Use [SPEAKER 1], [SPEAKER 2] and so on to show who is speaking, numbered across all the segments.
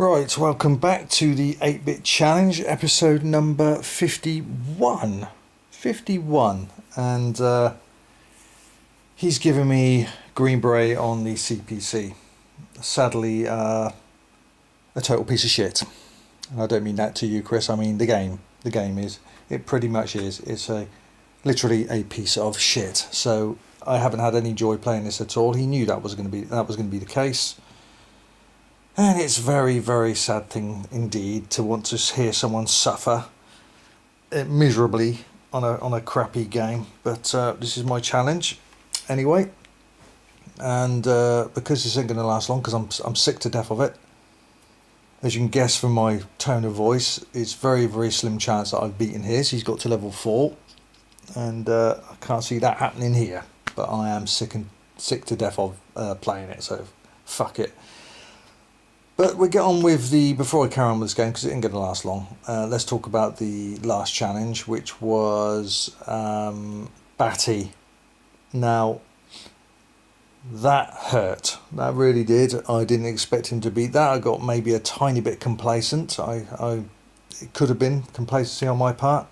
[SPEAKER 1] Right, welcome back to the 8-Bit Challenge, episode number 51. 51, and he's given me Green Beret on the CPC. Sadly, a total piece of shit. And I don't mean that to you, Chris, I mean the game. The game is, it pretty much is. It's literally a piece of shit. So I haven't had any joy playing this at all. He knew that was going to be the case. And it's a very, very sad thing indeed to want to hear someone suffer miserably on a crappy game. But this is my challenge anyway. And because this isn't going to last long, because I'm sick to death of it. As you can guess from my tone of voice, it's very, very slim chance that I've beaten his. He's got to level 4. And I can't see that happening here. But I am sick to death of playing it, so fuck it. But we'll get on with before I carry on with this game, because it ain't going to last long, let's talk about the last challenge, which was Batty. Now, that hurt. That really did. I didn't expect him to beat that. I got maybe a tiny bit complacent. It could have been complacency on my part.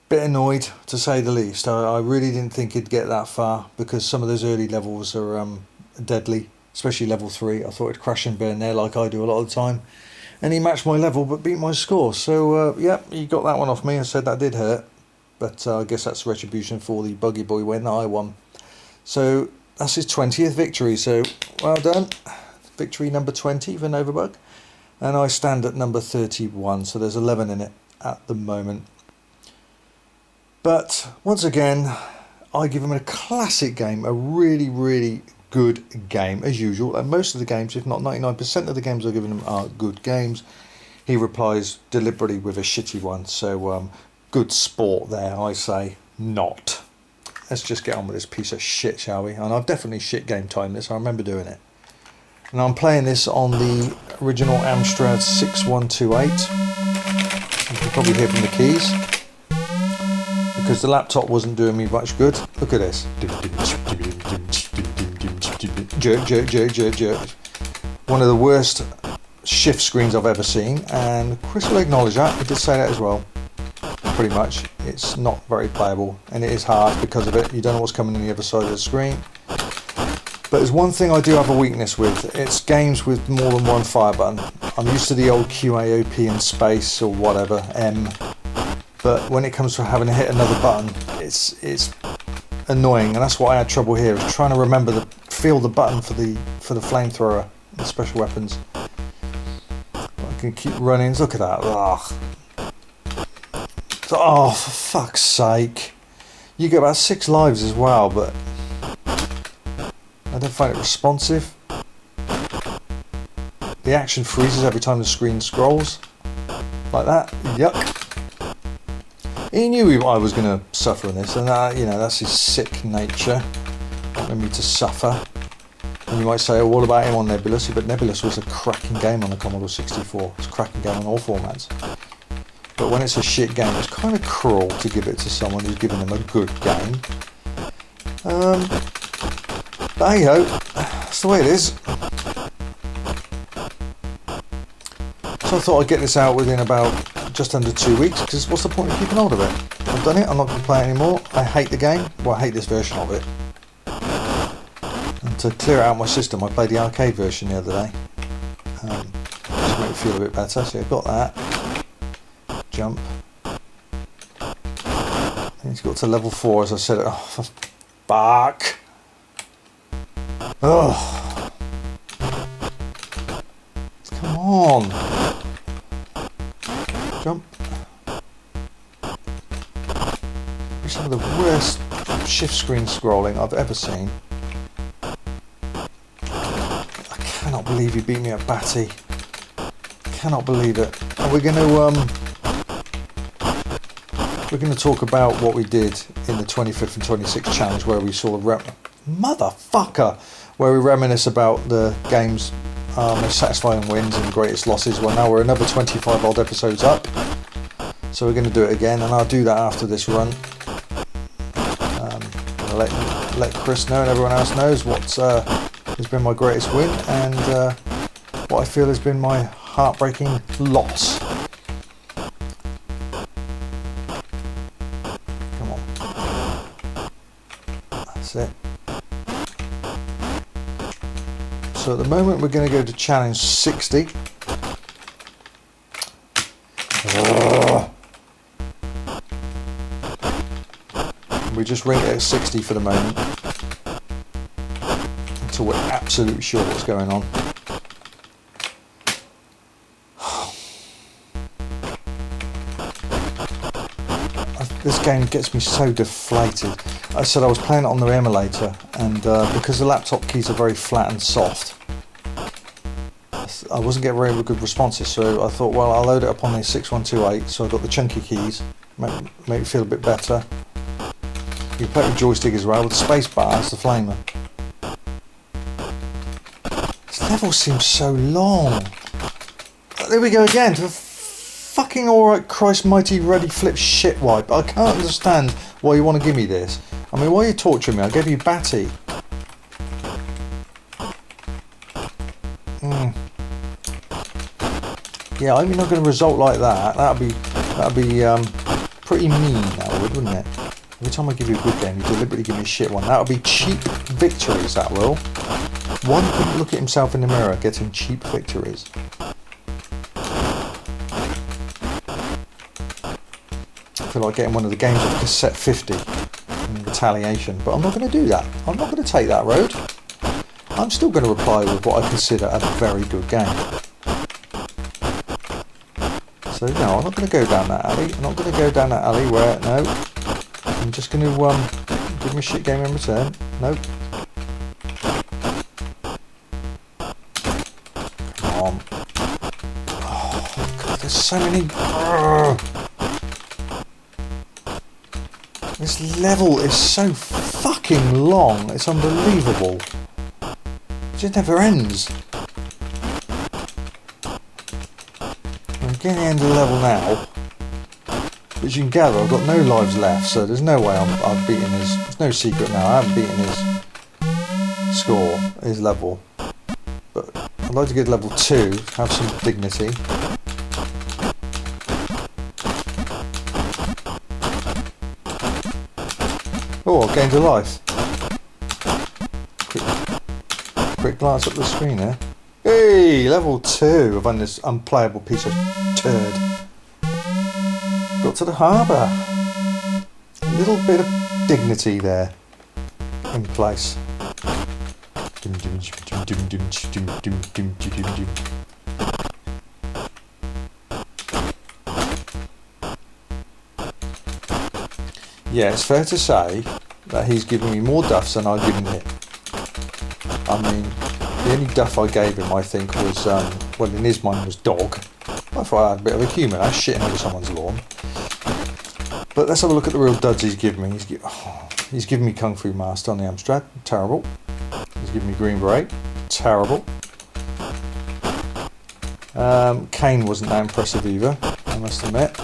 [SPEAKER 1] Bit annoyed, to say the least. I really didn't think he'd get that far, because some of those early levels are deadly. Especially level 3. I thought it'd crash and burn there like I do a lot of the time. And he matched my level but beat my score. So, yeah, he got that one off me. I said that did hurt. But I guess that's retribution for the buggy boy win that I won. So, that's his 20th victory. So, well done. Victory number 20 for Novabug. And I stand at number 31. So, there's 11 in it at the moment. But, once again, I give him a classic game. A really, really good game as usual, and most of the games, if not 99% of the games I've given him, are good games. He replies deliberately with a shitty one, so good sport there, I say not. Let's just get on with this piece of shit, shall we? And I've definitely shit game timed this, I remember doing it. And I'm playing this on the original Amstrad 6128. You can probably hear from the keys, because the laptop wasn't doing me much good. Look at this. Jerk, jerk, jerk, jerk, jerk. One of the worst shift screens I've ever seen, and Chris will acknowledge that. He did say that as well. Pretty much, it's not very playable, and it is hard because of it. You don't know what's coming on the other side of the screen. But there's one thing I do have a weakness with. It's games with more than one fire button. I'm used to the old QAOP and space or whatever, M. But when it comes to having to hit another button, it's annoying, and that's what I had trouble here, is trying to remember feel the button for the flamethrower and special weapons. I can keep running. Look at that. Ugh. Oh, for fuck's sake. You get about 6 lives as well, but I don't find it responsive. The action freezes every time the screen scrolls. Like that. Yuck. He knew I was going to suffer in this, and that's his sick nature, wanting me to suffer. And you might say, oh, what about him on Nebulous? But Nebulous was a cracking game on the Commodore 64. It's a cracking game on all formats. But when it's a shit game, it's kind of cruel to give it to someone who's giving them a good game. But hey ho, that's the way it is. So I thought I'd get this out within about just under 2 weeks, because what's the point of keeping hold of it? I've done it, I'm not going to play it anymore. I hate the game. Well, I hate this version of it. And to clear it out of my system, I played the arcade version the other day. Just to make me feel a bit better. So I've got that. Jump. And it's got to level 4, as I said. Oh, for fuck. Oh. Come on. Jump. It's some of the worst shift screen scrolling I've ever seen. I cannot believe you beat me at Batty. Cannot believe it. And we're going to talk about what we did in the 25th and 26th challenge, where we sort of where we reminisce about the game's most satisfying wins and greatest losses. Well, now we're another 25 odd episodes up, so we're going to do it again, and I'll do that after this run. Let Chris know and everyone else knows what's has been my greatest win, and what I feel has been my heartbreaking loss. Come on. That's it. So at the moment we're going to go to challenge 60. We just ring it at 60 for the moment until we're absolutely sure what's going on. This game gets me so deflated. I said I was playing it on the emulator, and because the laptop keys are very flat and soft, I wasn't getting very good responses, so I thought, well, I'll load it up on the 6128, so I've got the chunky keys, make it feel a bit better. You can play it with joystick as well, with the space bar as the flamer. This level seems so long. There we go again, to a fucking alright Christ mighty ready flip shit wipe. I can't understand why you want to give me this. I mean, why are you torturing me? I gave you Batty. Yeah, I'm not going to result like that. That'd be pretty mean, that would, wouldn't it? Every time I give you a good game, you deliberately give me a shit one. That'll be cheap victories, that will. One couldn't look at himself in the mirror getting cheap victories. I feel like getting one of the games of cassette 50 in retaliation, but I'm not going to do that. I'm not going to take that road. I'm still going to reply with what I consider a very good game. So no, I'm not going to go down that alley. I'm not going to go down that alley where, no, I'm just going to give him a shit game in return. Nope. Come on. Oh God, there's so many. This level is so fucking long. It's unbelievable. It just never ends. I'm getting the end of the level now. As you can gather, I've got no lives left, so there's no way I've beaten his. There's no secret now. I haven't beaten his score, his level. But I'd like to get level 2, have some dignity. Oh, I've gained a life. Quick glance up the screen there. Hey, level 2. I've done this unplayable piece of turd. Got to the harbour. A little bit of dignity there in place. Yeah, it's fair to say that he's given me more duffs than I've given him. I mean, the only duff I gave him, I think, was, well, in his mind was dog. I thought I had a bit of a humour, that's shitting over someone's lawn. But let's have a look at the real duds he's given me. He's given me Kung Fu Master on the Amstrad, terrible. He's given me Green Beret, terrible. Kane wasn't that impressive either, I must admit.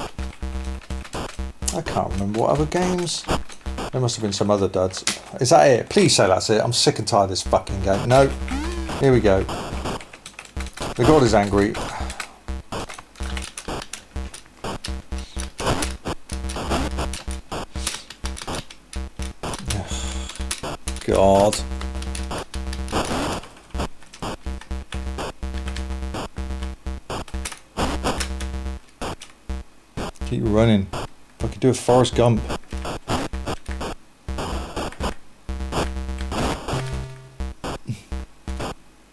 [SPEAKER 1] I can't remember what other games. There must have been some other duds. Is that it? Please say that's it. I'm sick and tired of this fucking game. No. Here we go. The god is angry. God. Keep running. If I could do a Forrest Gump.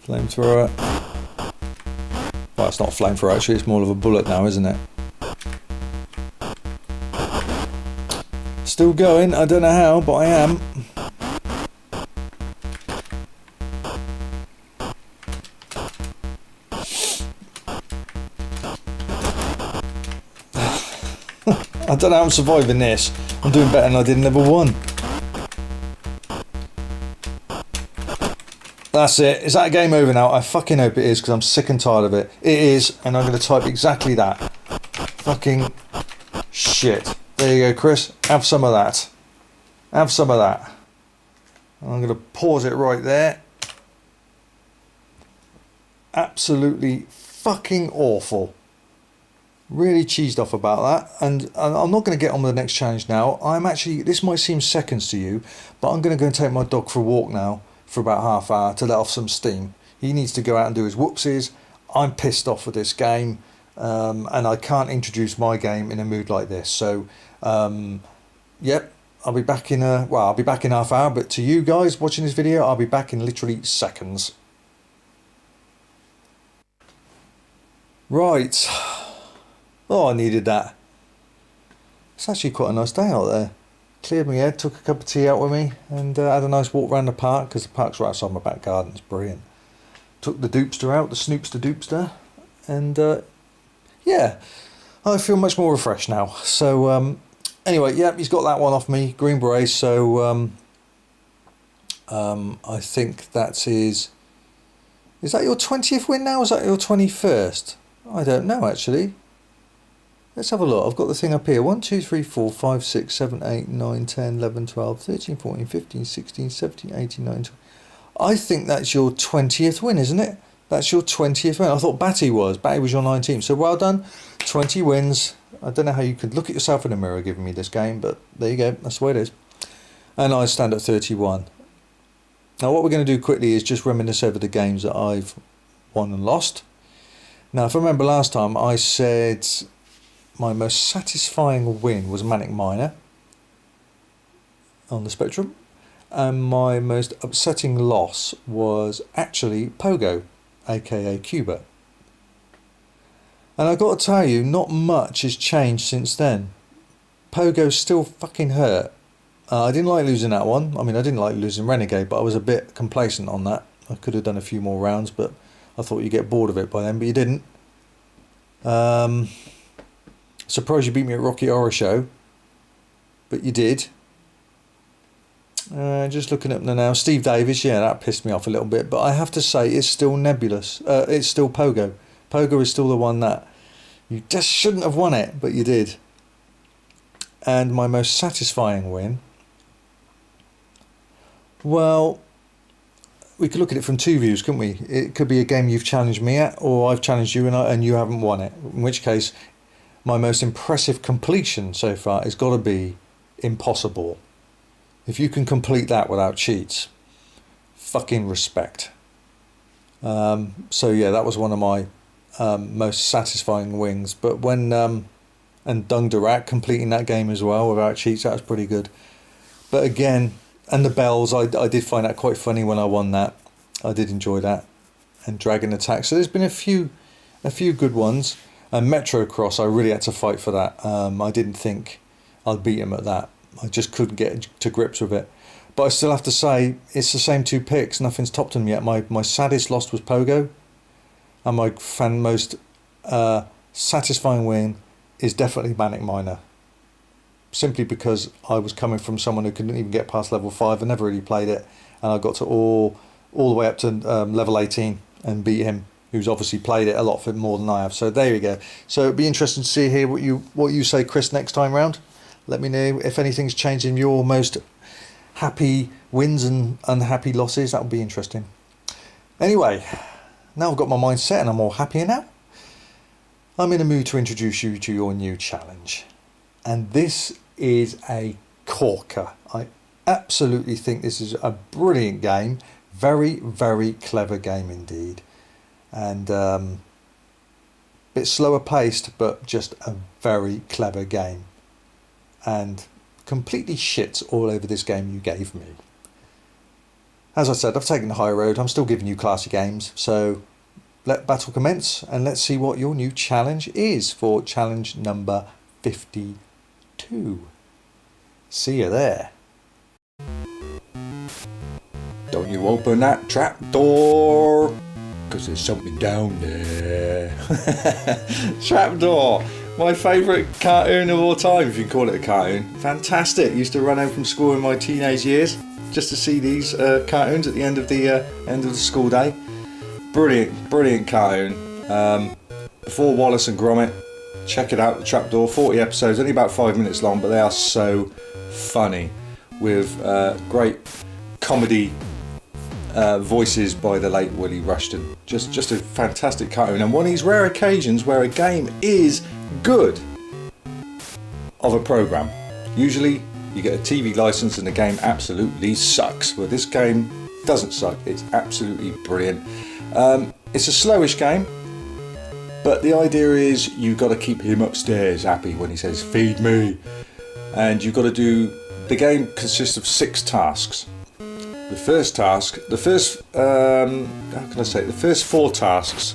[SPEAKER 1] Flamethrower. Well, it's not a flamethrower actually, it's more of a bullet now, isn't it? Still going, I don't know how, but I am. I don't know how I'm surviving this. I'm doing better than I did in level 1. That's it. Is that a game over now? I fucking hope it is, because I'm sick and tired of it. It is, and I'm going to type exactly that. Fucking shit. There you go, Chris. Have some of that. Have some of that. I'm going to pause it right there. absolutely fucking awful. Really cheesed off about that, and I'm not going to get on with the next challenge now. This might seem seconds to you, but I'm going to go and take my dog for a walk now for about half hour to let off some steam. He needs to go out and do his whoopsies. I'm pissed off with this game, and I can't introduce my game in a mood like this. So, yep, I'll be back in half hour, but to you guys watching this video, I'll be back in literally seconds. Right. Oh, I needed that. It's actually quite a nice day out there. Cleared my head, took a cup of tea out with me, and had a nice walk around the park, because the park's right outside my back garden. It's brilliant. Took the doopster out, the snoopster doopster, and yeah, I feel much more refreshed now. So anyway, yeah, he's got that one off me, Green Beret. So I think that is that your 20th win now? Or is that your 21st? I don't know actually. Let's have a look. I've got the thing up here. 1, 2, 3, 4, 5, 6, 7, 8, 9, 10, 11, 12, 13, 14, 15, 16, 17, 18, 19, 20. I think that's your 20th win, isn't it? That's your 20th win. I thought Batty was your 19th. So well done. 20 wins. I don't know how you could look at yourself in the mirror giving me this game, but there you go. That's the way it is. And I stand at 31. Now what we're going to do quickly is just reminisce over the games that I've won and lost. Now if I remember last time I said my most satisfying win was Manic Miner on the Spectrum, and my most upsetting loss was actually Pogo, aka Cuba. And I've got to tell you, not much has changed since then. Pogo still fucking hurt. I didn't like losing that one. I mean, I didn't like losing Renegade, but I was a bit complacent on that. I could have done a few more rounds, but I thought you'd get bored of it by then, but you didn't. Surprised you beat me at Rocky Horror Show, but you did. Just looking up now, Steve Davis, yeah, that pissed me off a little bit, but I have to say it's still nebulous. It's still Pogo. Pogo is still the one that you just shouldn't have won it, but you did. And my most satisfying win, well, we could look at it from two views, couldn't we? It could be a game you've challenged me at, or I've challenged you and you haven't won it, in which case my most impressive completion so far has got to be Impossible. If you can complete that without cheats, fucking respect. So yeah, that was one of my most satisfying wins. But when and Dung Durak completing that game as well without cheats, that was pretty good. But again, and the bells, I did find that quite funny when I won that. I did enjoy that. And Dragon Attack. So there's been a few good ones. And Metro Cross, I really had to fight for that. I didn't think I'd beat him at that. I just couldn't get to grips with it. But I still have to say, it's the same two picks. Nothing's topped them yet. My saddest loss was Pogo. And my most satisfying win is definitely Manic Miner. Simply because I was coming from someone who couldn't even get past level 5. I never really played it. And I got to all the way up to level 18 and beat him, who's obviously played it a lot more than I have. So there you go. So it'd be interesting to see here what you say, Chris, next time round. Let me know if anything's changed in your most happy wins and unhappy losses. That would be interesting. Anyway, now I've got my mind set and I'm all happier now. I'm in a mood to introduce you to your new challenge. And this is a corker. I absolutely think this is a brilliant game. Very, very clever game indeed. And bit slower paced, but just a very clever game. And completely shit all over this game you gave me. As I said, I've taken the high road. I'm still giving you classy games. So let battle commence and let's see what your new challenge is for challenge number 52. See you there. Don't you open that trap door, because there's something down there. Trapdoor. My favourite cartoon of all time, if you call it a cartoon. Fantastic. Used to run home from school in my teenage years just to see these cartoons at the end of the school day. Brilliant cartoon. Before Wallace and Gromit. Check it out, the Trapdoor. 40 episodes, only about 5 minutes long, but they are so funny with great comedy voices by the late Willie Rushton. Just a fantastic cartoon, and one of these rare occasions where a game is good of a program. Usually you get a TV license and the game absolutely sucks. Well, this game doesn't suck. It's absolutely brilliant. It's a slowish game, but the idea is you've got to keep him upstairs happy when he says feed me, and you've got to do. The game consists of 6 tasks. The first task, the first 4 tasks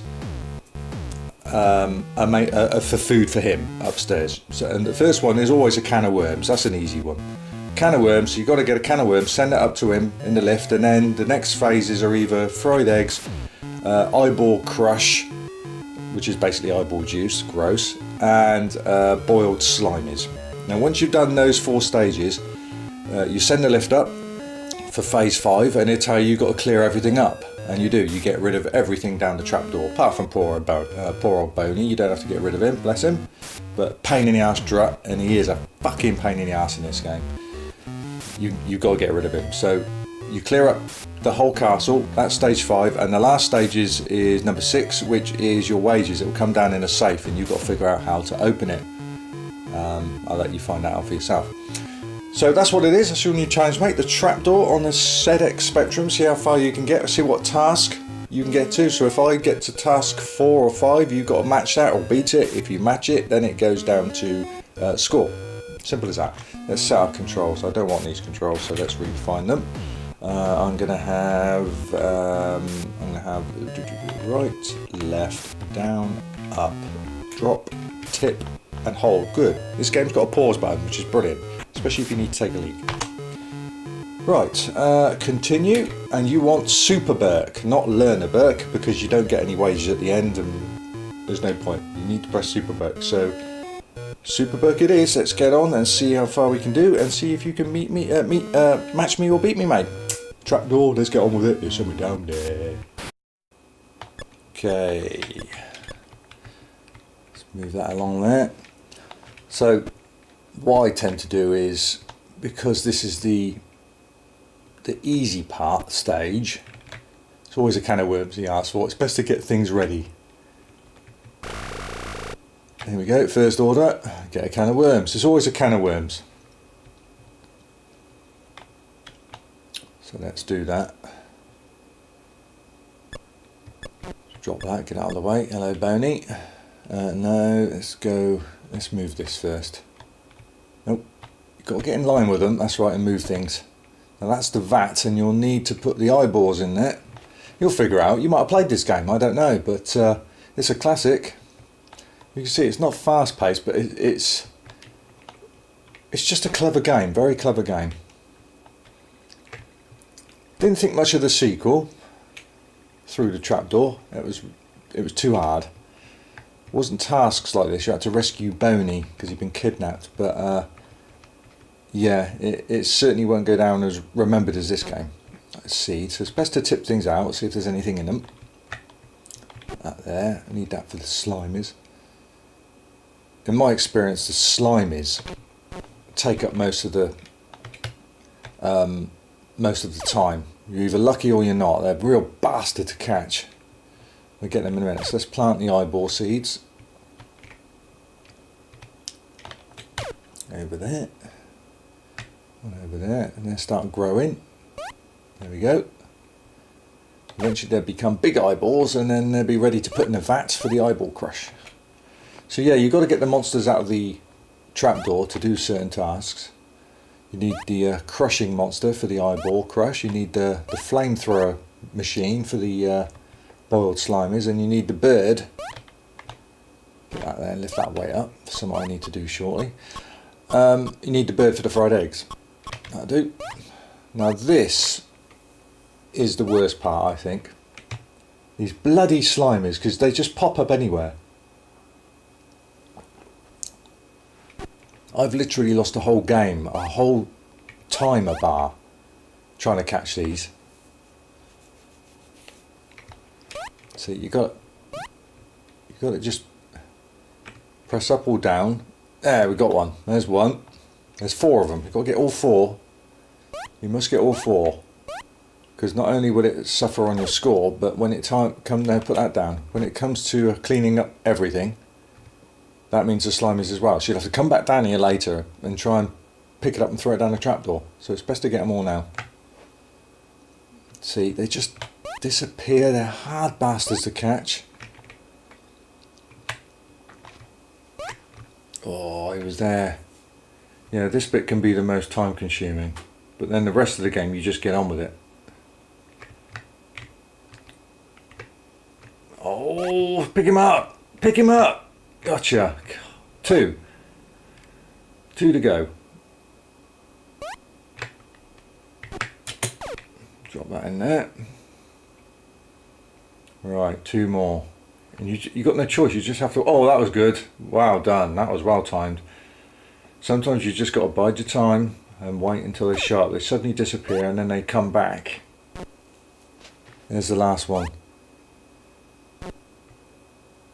[SPEAKER 1] are for food for him upstairs. So, and the first one is always a can of worms. That's an easy one. Can of worms. So you've got to get a can of worms, send it up to him in the lift, and then the next phases are either fried eggs, eyeball crush, which is basically eyeball juice, gross, and boiled slimies. Now, once you've done those 4 stages, you send the lift up for phase 5, and it'll tell you you've got to clear everything up, and you do. You get rid of everything down the trapdoor, apart from poor old Boney. You don't have to get rid of him, bless him, but pain in the ass Drut, and he is a fucking pain in the ass in this game. You've got to get rid of him. So you clear up the whole castle. That's stage 5, and the last stage is number 6, which is your wages. It will come down in a safe, and you've got to figure out how to open it. I'll let you find that out for yourself. So that's what it is. That's your new challenge, mate. The trapdoor on the ZX Spectrum. See how far you can get. See what task you can get to. So if I get to task 4 or 5, you've got to match that or beat it. If you match it, then it goes down to score. Simple as that. Let's set up controls. I don't want these controls, so let's redefine them. I'm gonna have right, left, down, up, drop, tip, and hold. Good. This game's got a pause button, which is brilliant, especially if you need to take a leak. Right, continue, and you want Super Burke, not Learner Burke, because you don't get any wages at the end, and there's no point. You need to press Super Burke. So Super Burke it is. Let's get on and see how far we can do, and see if you can match me or beat me, mate. Trapdoor. Let's get on with it. There's something down there. Okay. Let's move that along there. So what I tend to do is, because this is the easy part stage, it's always a can of worms he asks for. It's best to get things ready. Here we go. First order, get a can of worms. There's always a can of worms. So let's do that. Drop that, get out of the way. Hello, Boney. No, let's move this first. Nope, you've got to get in line with them, that's right, and move things. Now that's the vat, and you'll need to put the eyeballs in there. You'll figure out, you might have played this game, I don't know, but it's a classic. You can see it's not fast paced, but it's just a clever game, very clever game. Didn't think much of the sequel, Through the Trapdoor. It was too hard. It wasn't tasks like this. You had to rescue Boney because he'd been kidnapped. But yeah, it certainly won't go down as remembered as this game. Let's see. So it's best to tip things out, see if there's anything in them. That there. I need that for the slimies. In my experience, the slimies take up most of the time. You're either lucky or you're not. They're a real bastard to catch. We'll get them in a minute. So let's plant the eyeball seeds. Over there. One over there. And then start growing. There we go. Eventually they'll become big eyeballs, and then they'll be ready to put in the vat for the eyeball crush. So yeah, you've got to get the monsters out of the trapdoor to do certain tasks. You need the crushing monster for the eyeball crush. You need the flamethrower machine for the boiled slimies, and you need the bird. Get that there, lift that weight up. Something I need to do shortly. You need the bird for the fried eggs. That'll do. Now this is the worst part, I think. These bloody slimies, because they just pop up anywhere. I've literally lost a whole game, a whole timer bar, trying to catch these. So you got to just press up or down. There, we got one. There's one. There's 4 of them. You've got to get all 4. You must get all 4. because not only will it suffer on your score, but when it put that down. When it comes to cleaning up everything, that means the slimies as well. So you'll have to come back down here later and try and pick it up and throw it down the trapdoor. So it's best to get them all now. See, they just disappear. They're hard bastards to catch. Oh, it was there. Yeah, this bit can be the most time consuming, but then the rest of the game you just get on with it. Oh, pick him up! Pick him up! Gotcha. Two to go. Drop that in there. Right, 2 more. And you got no choice, you just have to... Oh, that was good. Well done, that was well timed. Sometimes you just got to bide your time and wait until they're sharp. They suddenly disappear and then they come back. There's the last one.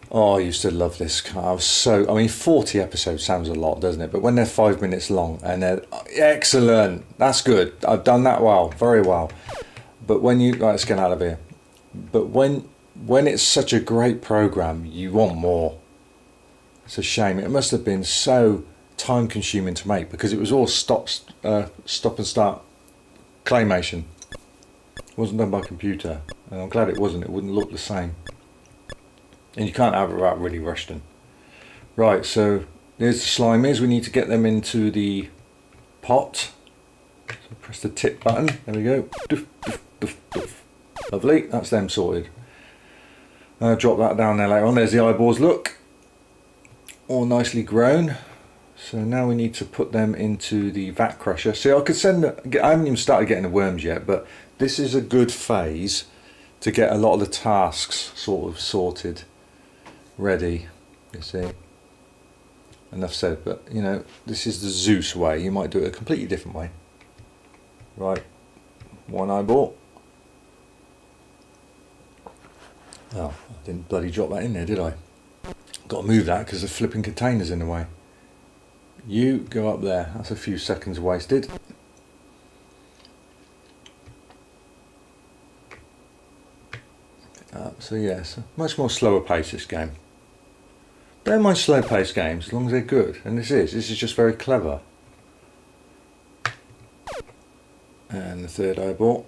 [SPEAKER 1] Oh, I used to love this car. I mean, 40 episodes sounds a lot, doesn't it? But when they're 5 minutes long and they're excellent, that's good. I've done that well, very well. But when you... Right, let's get out of here. But when it's such a great program, you want more. It's a shame. It must have been so time consuming to make because it was all stop and start claymation. It wasn't done by computer, and I'm glad it wasn't. It wouldn't look the same. And you can't have it without really rushing. Right, so there's the slimies. We need to get them into the pot. So press the tip button. There we go. Doof, doof, doof, doof. Lovely, that's them sorted. Drop that down there later on. There's the eyeballs, look. All nicely grown. So now we need to put them into the vat crusher. See, I could I haven't even started getting the worms yet, but this is a good phase to get a lot of the tasks sort of sorted, ready, you see. Enough said, but you know, this is the Zeus way. You might do it a completely different way. Right, 1 eyeball. Oh, I didn't bloody drop that in there, did I? Got to move that because the flipping container's in the way. You go up there. That's a few seconds wasted. So yes, much more slower pace this game. Don't mind slow paced games as long as they're good. And this is just very clever. And the 3rd eyeball.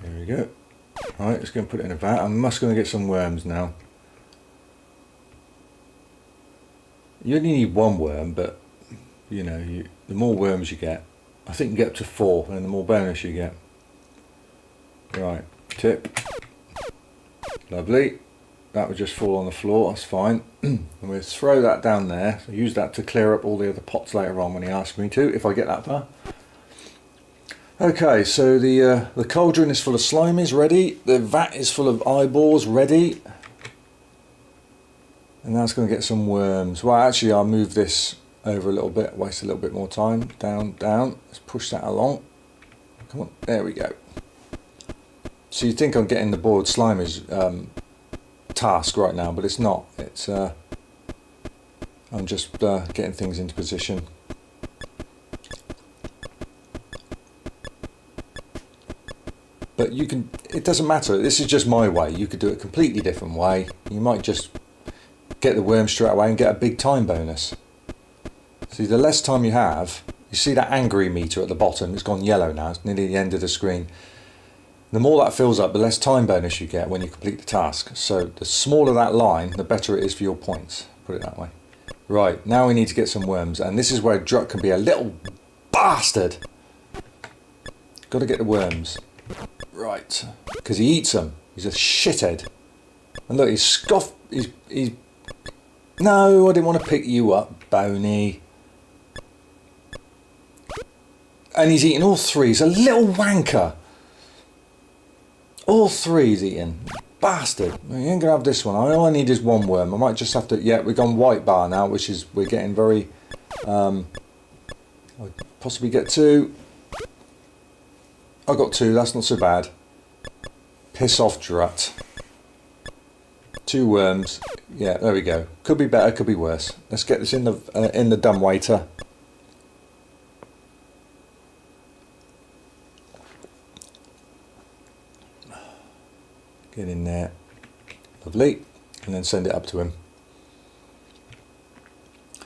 [SPEAKER 1] There we go. Alright, just going to put it in a vat. I'm just going to get some worms now. You only need 1 worm, but you know, the more worms you get, I think you get up to 4, and the more bonus you get. Right, tip. Lovely. That would just fall on the floor, that's fine. And we'll throw that down there. So use that to clear up all the other pots later on when he asks me to, if I get that far. Okay, so the cauldron is full of slimies, ready. The vat is full of eyeballs, ready. And that's going to get some worms. Well, actually, I'll move this over a little bit, waste a little bit more time. Down, down. Let's push that along. Come on, there we go. So you think I'm getting the boiled slimies task right now, but it's not. It's I'm just getting things into position. But you can, it doesn't matter, this is just my way. You could do it a completely different way. You might just get the worm straight away and get a big time bonus. See, the less time you have, you see that angry meter at the bottom, it's gone yellow now, it's nearly the end of the screen. The more that fills up, the less time bonus you get when you complete the task. So the smaller that line, the better it is for your points, put it that way. Right, now we need to get some worms, and this is where Druck can be a little bastard. Got to get the worms. Right, because he eats them. He's a shithead. And look, he's scoffed. He's. No, I didn't want to pick you up, Boney. And he's eating all 3. He's a little wanker. All 3 he's eating. Bastard. You ain't gonna have this one. All I need is 1 worm. I might just have to. Yeah, we've gone white bar now, which is we're getting very. I'll possibly get 2. I got 2, that's not so bad. Piss off, Drut. 2 worms. Yeah, there we go. Could be better, could be worse. Let's get this in the dumbwaiter.
[SPEAKER 2] Get in there. Lovely. And then send it up to him.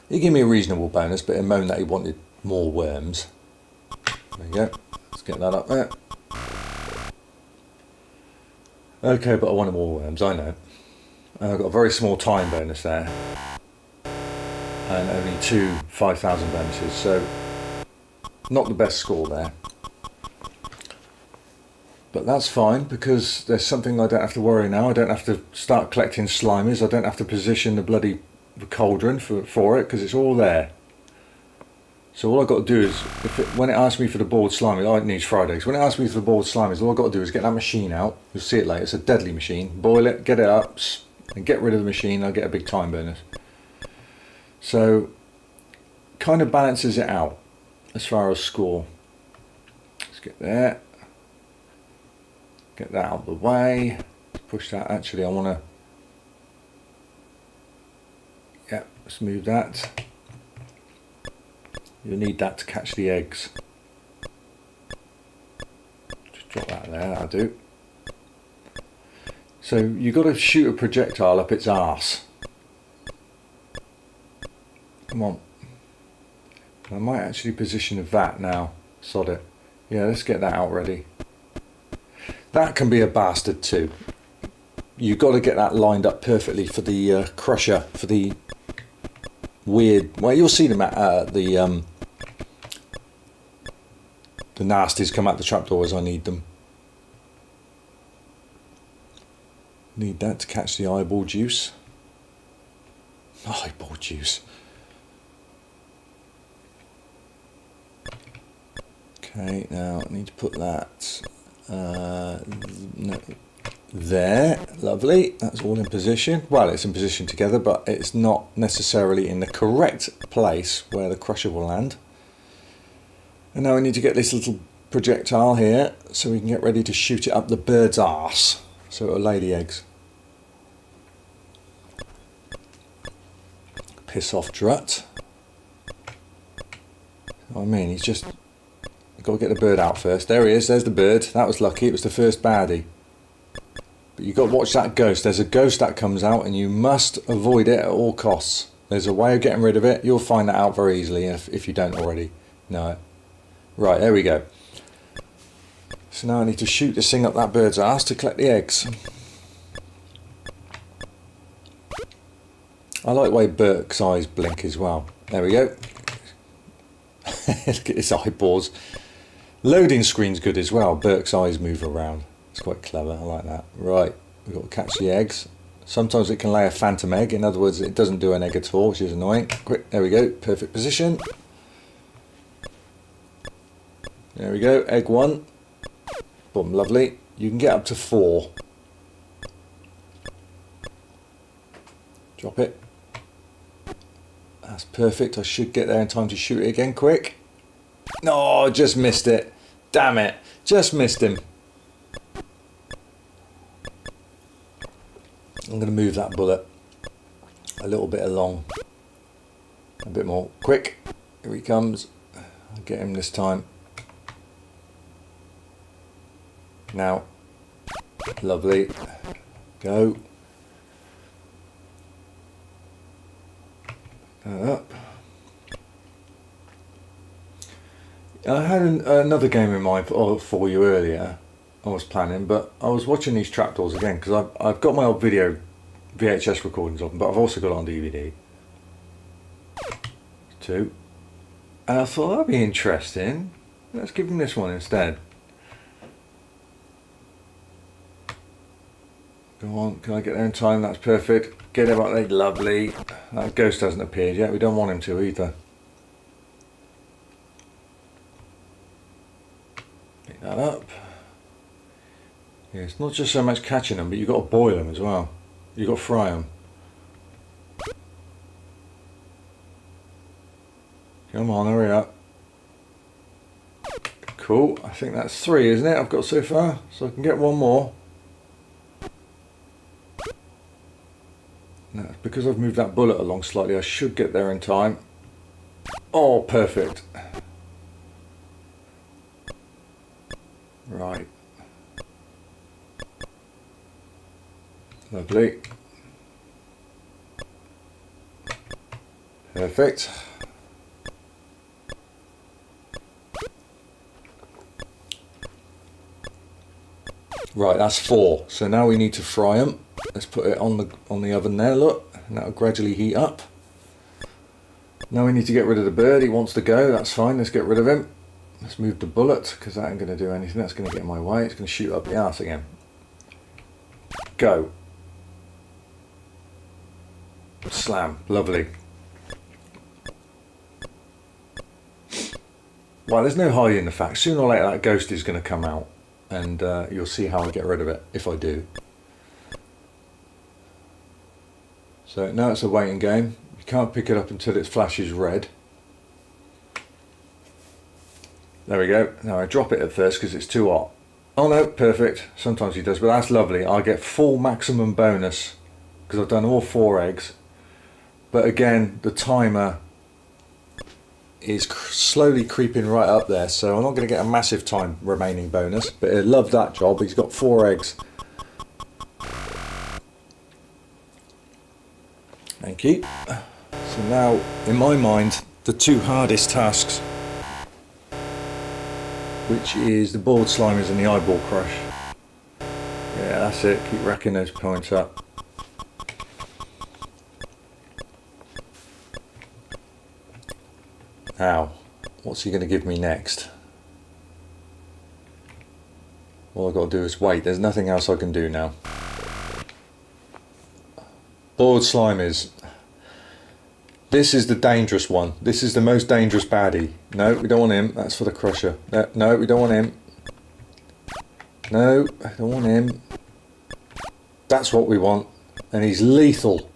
[SPEAKER 2] He gave me a reasonable bonus, but he moaned that he wanted more worms. There you go. Let's get that up there. Okay, but I wanted more worms, I know. And I've got a very small time bonus there. And only 2 5,000 bonuses, so not the best score there. But that's fine, because there's something I don't have to worry now. I don't have to start collecting slimies. I don't have to position the bloody cauldron for it, because it's all there. So all I've got to do is, when it asks me for the boiled slimy, it needs fried eggs. When it asks me for the boiled slimies, all I've got to do is get that machine out. You'll see it later. It's a deadly machine. Boil it, get it up, and get rid of the machine. I'll get a big time bonus. So, kind of balances it out as far as score. Let's get there. Get that out of the way. Push that. Actually, I want to. Yeah, let's move that. You'll need that to catch the eggs. Just drop that there. That'll do. So you've got to shoot a projectile up its arse. Come on. I might actually position the vat now. Sod it. Yeah, let's get that out ready. That can be a bastard too. You've got to get that lined up perfectly for the crusher, for the weird... Well, you'll see them at the nasties come out the trapdoors. I need them. Need that to catch the eyeball juice. Eyeball juice. Okay, now I need to put that there. Lovely. That's all in position. Well, it's in position together, but it's not necessarily in the correct place where the crusher will land. And now we need to get this little projectile here so we can get ready to shoot it up the bird's arse so it'll lay the eggs. Piss off, Drut. I mean, he's just... Got to get the bird out first. There he is. There's the bird. That was lucky. It was the first baddie. But you've got to watch that ghost. There's a ghost that comes out and you must avoid it at all costs. There's a way of getting rid of it. You'll find that out very easily if you don't already know it. Right, there we go. So now I need to shoot this thing up that bird's ass to collect the eggs. I like the way Burke's eyes blink as well. There we go. Look at his eyeballs. Loading screen's good as well. Burke's eyes move around. It's quite clever. I like that. Right, we've got to catch the eggs. Sometimes it can lay a phantom egg. In other words, it doesn't do an egg at all, which is annoying. Quick, there we go. Perfect position. There we go. Egg 1. Boom, lovely. You can get up to 4. Drop it. That's perfect. I should get there in time to shoot it again quick. No, just missed it. Damn it. Just missed him. I'm going to move that bullet a little bit along. A bit more. Quick. Here he comes. I'll get him this time. Now. Lovely. Go. Up. I had another game in mind for you earlier. I was planning, but I was watching these trapdoors again because I've got my old video VHS recordings of them, but I've also got it on DVD too. And I thought that'd be interesting. Let's give them this one instead. Go on, can I get there in time? That's perfect. Get him up there, lovely. That ghost hasn't appeared yet. We don't want him to either. Pick that up. Yeah, it's not just so much catching them, but you've got to boil them as well. You've got to fry them. Come on, hurry up. Cool. I think that's 3, isn't it? I've got so far, so I can get one more. Now, because I've moved that bullet along slightly, I should get there in time. Oh, perfect. Right. Lovely. Perfect. Right, that's 4. So now we need to fry them. Let's put it on the oven there, look, and that'll gradually heat up. Now we need to get rid of the bird. He wants to go, that's fine, let's get rid of him. Let's move the bullet, because that ain't going to do anything, that's going to get in my way. It's going to shoot up the arse again. Go. Slam, lovely. Well, there's no hiding the fact, sooner or later that ghost is going to come out. And you'll see how I get rid of it, if I do. So now it's a waiting game. You can't pick it up until it flashes red. There we go. Now I drop it at first because it's too hot. Oh no, perfect. Sometimes he does, but that's lovely. I get full maximum bonus because I've done all 4 eggs. But again, the timer is slowly creeping right up there, so I'm not going to get a massive time remaining bonus, but I love that job. He's got 4 eggs. Thank you. So now, in my mind, the 2 hardest tasks, which is the boiled slimers and the eyeball crush. Yeah, that's it. Keep racking those points up. Now, what's he going to give me next? All I've got to do is wait. There's nothing else I can do now. Boiled slimers. This is the dangerous one. This is the most dangerous baddie. No, we don't want him. That's for the crusher. No, we don't want him. No, I don't want him. That's what we want. And he's lethal.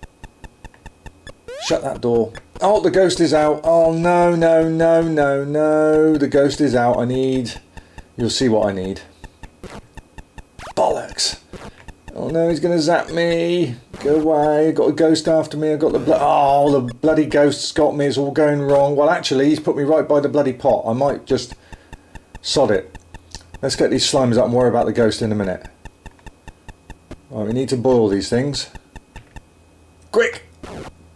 [SPEAKER 2] Shut that door. Oh, the ghost is out. Oh, no, no, no, no, no. The ghost is out. You'll see what I need. Bollocks. Oh, no, he's going to zap me. Go away. I've got a ghost after me. I've got the the bloody ghost's got me. It's all going wrong. Well, actually, he's put me right by the bloody pot. I might just sod it. Let's get these slimes up and worry about the ghost in a minute. Right, we need to boil these things. Quick.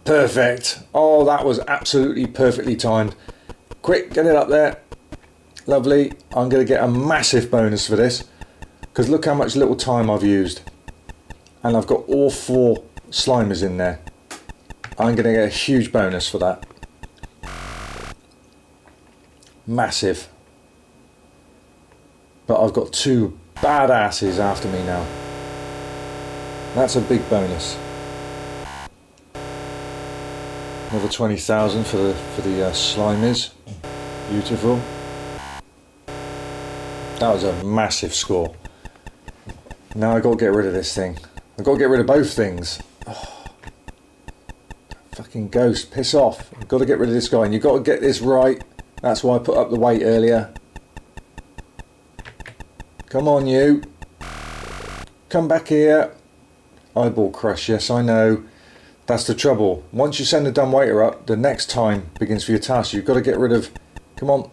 [SPEAKER 2] Perfect. Oh, that was absolutely perfectly timed. Quick, get it up there. Lovely. I'm going to get a massive bonus for this, because look how much little time I've used. And I've got all 4 slimers in there. I'm going to get a huge bonus for that. Massive. But I've got 2 badasses after me now. That's a big bonus. Another 20,000 for the slimers. Beautiful. That was a massive score. Now I've got to get rid of this thing. I've got to get rid of both things. Oh, fucking ghost, piss off. I've got to get rid of this guy, and you've got to get this right. That's why I put up the weight earlier. Come on, you. Come back here. Eyeball crush, yes, I know. That's the trouble. Once you send the dumbwaiter up, the next time begins for your task. You've got to get rid of... Come on.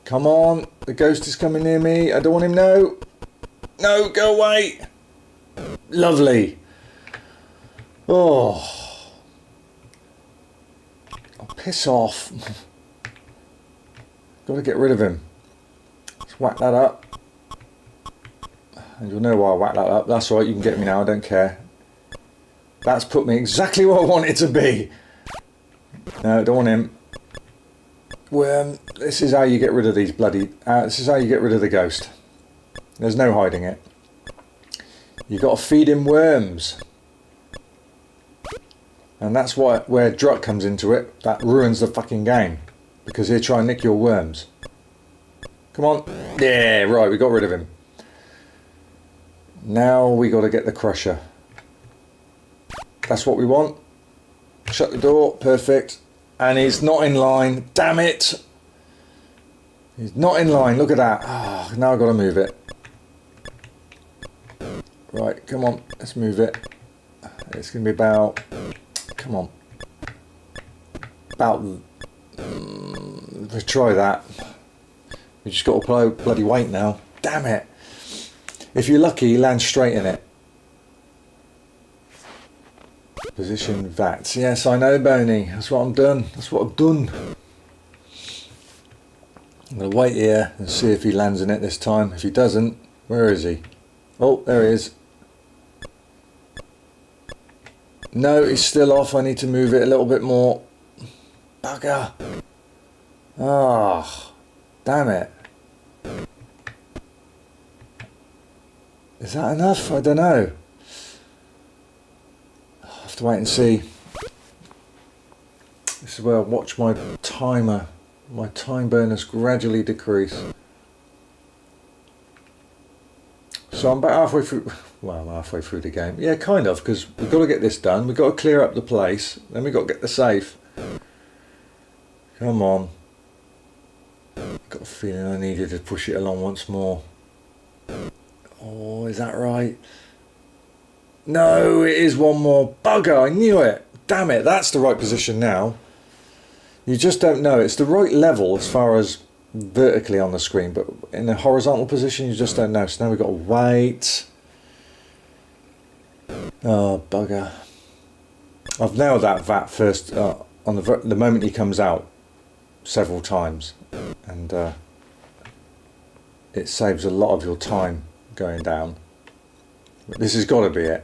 [SPEAKER 2] Come on. The ghost is coming near me. I don't want him, no. No, go away. Lovely. Oh. Oh, piss off. Got to get rid of him. Let's whack that up. And you'll know why I whack that up. That's right, you can get me now, I don't care. That's put me exactly where I want it to be. No, don't want him. Well, this is how you get rid of these bloody... this is how you get rid of the ghost. There's no hiding it. You've got to feed him worms. And that's where Druck comes into it. That ruins the fucking game. Because he'll try and nick your worms. Come on. Yeah, right, we got rid of him. Now we got to get the crusher. That's what we want. Shut the door. Perfect. And he's not in line. Damn it. He's not in line. Look at that. Oh, now I've got to move it. Right, come on. Let's move it. It's going to be about... Come on. About... let's try that. We just got to apply bloody weight now. Damn it. If you're lucky, he lands straight in it. Position VATs. Yes, I know, Boney. That's what I'm done. That's what I've done. I'm going to wait here and see if he lands in it this time. If he doesn't, where is he? Oh, there he is. No, he's still off. I need to move it a little bit more. Bugger. Ah, damn it. Is that enough? I don't know. I'll have to wait and see. This is where I watch my timer, my time bonus gradually decrease. So I'm about halfway through, well, I'm halfway through the game. Yeah, kind of, because we've got to get this done. We've got to clear up the place. Then we've got to get the safe. Come on. I've got a feeling I needed to push it along once more. Oh, is that right? No, it is one more. Bugger, I knew it. Damn it, that's the right position now. You just don't know. It's the right level as far as vertically on the screen, but in a horizontal position you just don't know. So now we've got to wait. Oh, bugger. I've nailed that VAT first on the moment he comes out several times, and it saves a lot of your time going down. This has got to be it.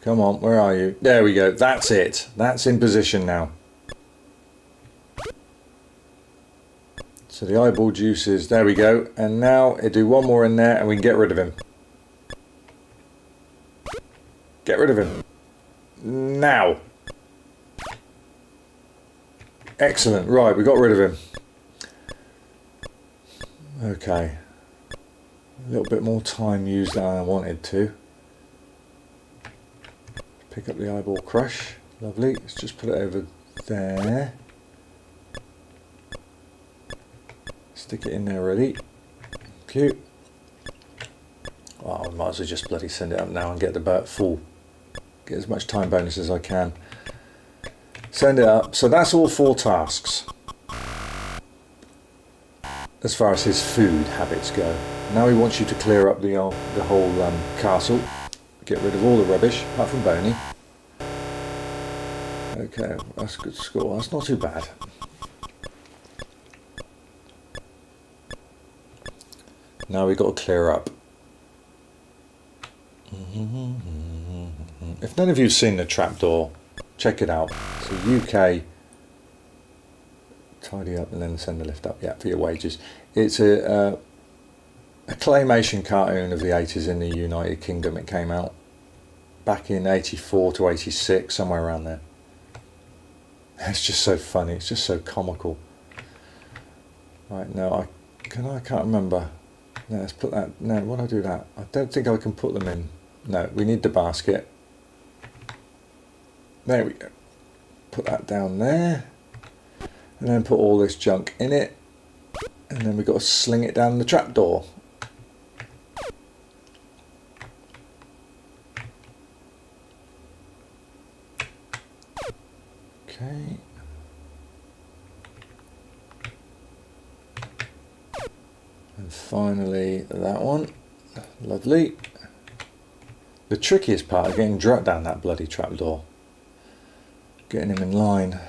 [SPEAKER 2] Come on, where are you? There we go, that's it. That's in position now. So the eyeball juices, there we go. And now I do one more in there and we can get rid of him. Get rid of him. Now. Excellent, right, we got rid of him. Okay. A little bit more time used than I wanted to. Pick up the eyeball crush. Lovely. Let's just put it over there. Stick it in there ready. Cute. Oh, I might as well just bloody send it up now and get the boat full. Get as much time bonus as I can. Send it up. So that's all 4 tasks. As far as his food habits go. Now he wants you to clear up the whole castle. Get rid of all the rubbish, apart from Boney. Okay, that's a good score. That's not too bad. Now we've got to clear up. If none of you've seen the trapdoor, check it out. So UK, tidy up and then send the lift up. Yeah, for your wages. It's a claymation cartoon of the 80s in the United Kingdom. It came out back in 84 to 86, somewhere around there. It's just so funny, it's just so comical. Right, no, I can't remember. No, let's put that, no, why do I do that? I don't think I can put them in. No, we need the basket. There we go. Put that down there. And then put all this junk in it. And then we've got to sling it down the trapdoor. Okay. And finally that one. Lovely. The trickiest part of getting dropped down that bloody trapdoor. Getting him in line.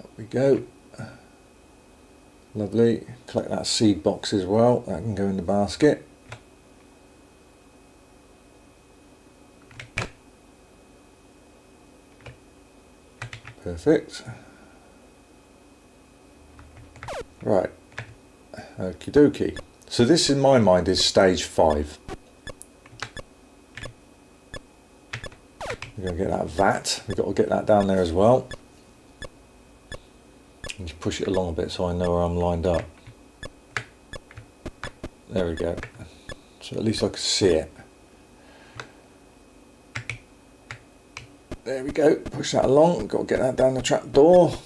[SPEAKER 2] Up we go. Lovely. Collect that seed box as well. That can go in the basket. Perfect. Right. Okie dokie. So this in my mind is stage 5. We're going to get that vat. We've got to get that down there as well. And just push it along a bit so I know where I'm lined up. There we go. So at least I can see it. There we go. Push that along. Got to get that down the trap door.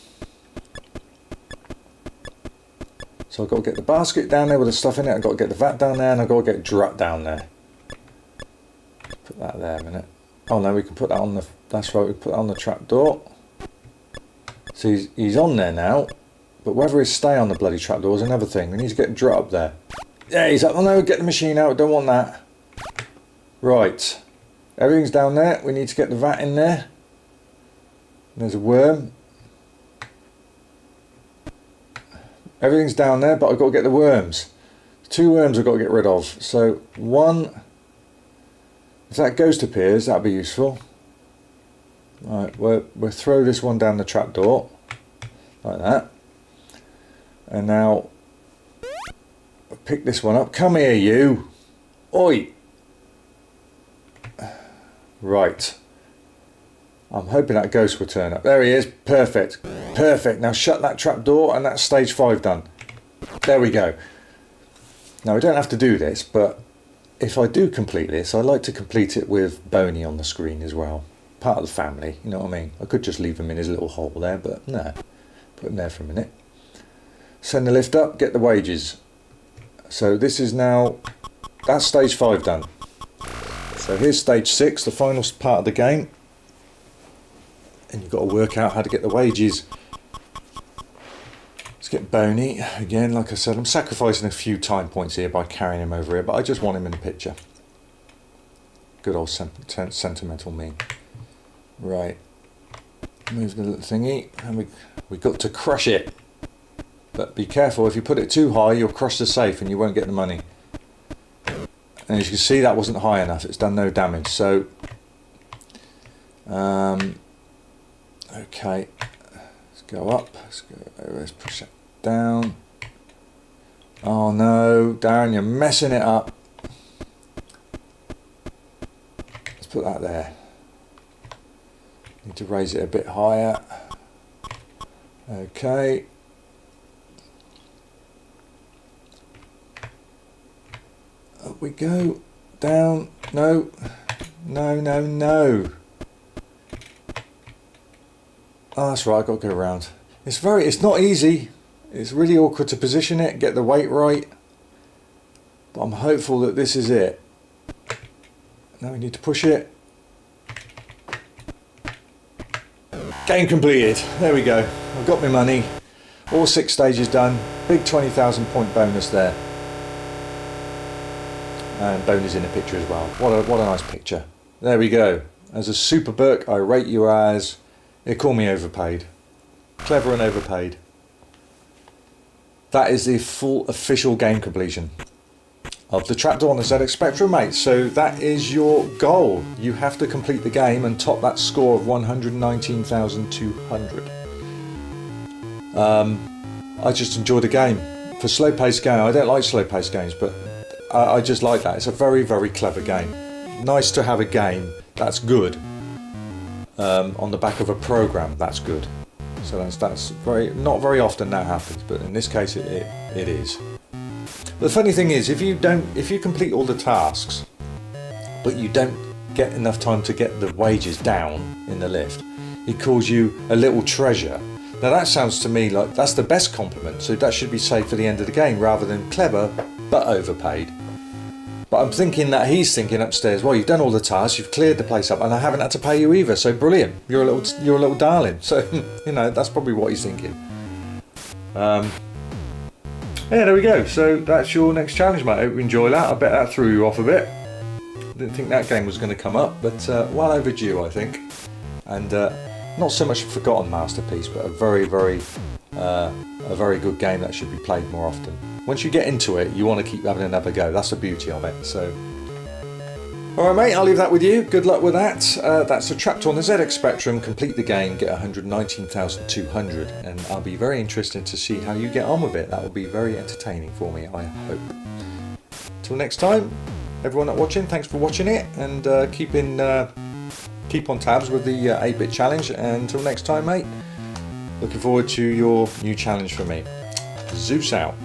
[SPEAKER 2] So I've got to get the basket down there with the stuff in it. I've got to get the vat down there, and I've got to get Drut down there. Put that there a minute. Oh no, we can put that on the. That's right. We put that on the trap door. So he's on there now. But whether he'll stay on the bloody trapdoor is another thing. We need to get Drat up there. Yeah, he's up. Oh no, get the machine out. Don't want that. Right. Everything's down there. We need to get the vat in there. There's a worm. Everything's down there, but I've got to get the worms. 2 worms I've got to get rid of. So 1, if that ghost appears, that'll be useful. Right, we'll throw this one down the trapdoor, like that. And now, I'll pick this one up. Come here, you. Oi. Right. I'm hoping that ghost will turn up. There he is. Perfect. Perfect. Now shut that trapdoor and that's stage 5 done. There we go. Now we don't have to do this, but if I do complete this, I like to complete it with Boney on the screen as well. Part of the family, you know what I mean? I could just leave him in his little hole there, but no. Put him there for a minute. Send the lift up, get the wages. So this is now, that's stage 5 done. So here's stage 6, the final part of the game. And you've got to work out how to get the wages. Let's get Boney. Again, like I said, I'm sacrificing a few time points here by carrying him over here, but I just want him in the picture. Good old sentimental me. Right. Move the little thingy, and we got to crush it. But be careful, if you put it too high, you'll crush the safe and you won't get the money. And as you can see, that wasn't high enough. It's done no damage. So, okay. Let's go up. Let's push it down. Oh no, Darren, you're messing it up. Let's put that there. Need to raise it a bit higher. Okay. Up we go. Down. No. No, no, no. Oh, that's right, I've got to go around. It's not easy. It's really awkward to position it, get the weight right. But I'm hopeful that this is it. Now we need to push it. Game completed. There we go. I've got my money. All 6 stages done. Big 20,000 point bonus there. And Boney's in the picture as well. What a nice picture. There we go. As a super book, I rate you as... They call me overpaid. Clever and overpaid. That is the full official game completion of the Trapdoor on the ZX Spectrum, mate. So that is your goal. You have to complete the game and top that score of 119,200. I just enjoyed the game. For slow-paced game, I don't like slow-paced games, but I just like that. It's a very, very clever game. Nice to have a game that's good on the back of a program that's good. So that's not very often that happens, but in this case it is. The funny thing is, if you complete all the tasks, but you don't get enough time to get the wages down in the lift, he calls you a little treasure. Now that sounds to me like that's the best compliment, so that should be saved for the end of the game rather than clever but overpaid. But I'm thinking that he's thinking upstairs, well, you've done all the tasks, you've cleared the place up, and I haven't had to pay you either, so brilliant, you're a little darling. So, you know, that's probably what he's thinking. Yeah, there we go. So that's your next challenge, mate. I hope you enjoy that. I bet that threw you off a bit. Didn't think that game was going to come up, but well overdue, I think. And not so much a forgotten masterpiece, but a very good game that should be played more often. Once you get into it, you want to keep having another go. That's the beauty of it. So, all right, mate, I'll leave that with you. Good luck with that. That's a Trapdoor on the ZX Spectrum. Complete the game, get 119,200, and I'll be very interested to see how you get on with it. That will be very entertaining for me, I hope. Till next time, everyone that's watching, thanks for watching it, and keep on tabs with the 8-bit challenge. And until next time, mate, looking forward to your new challenge for me. Zeus out.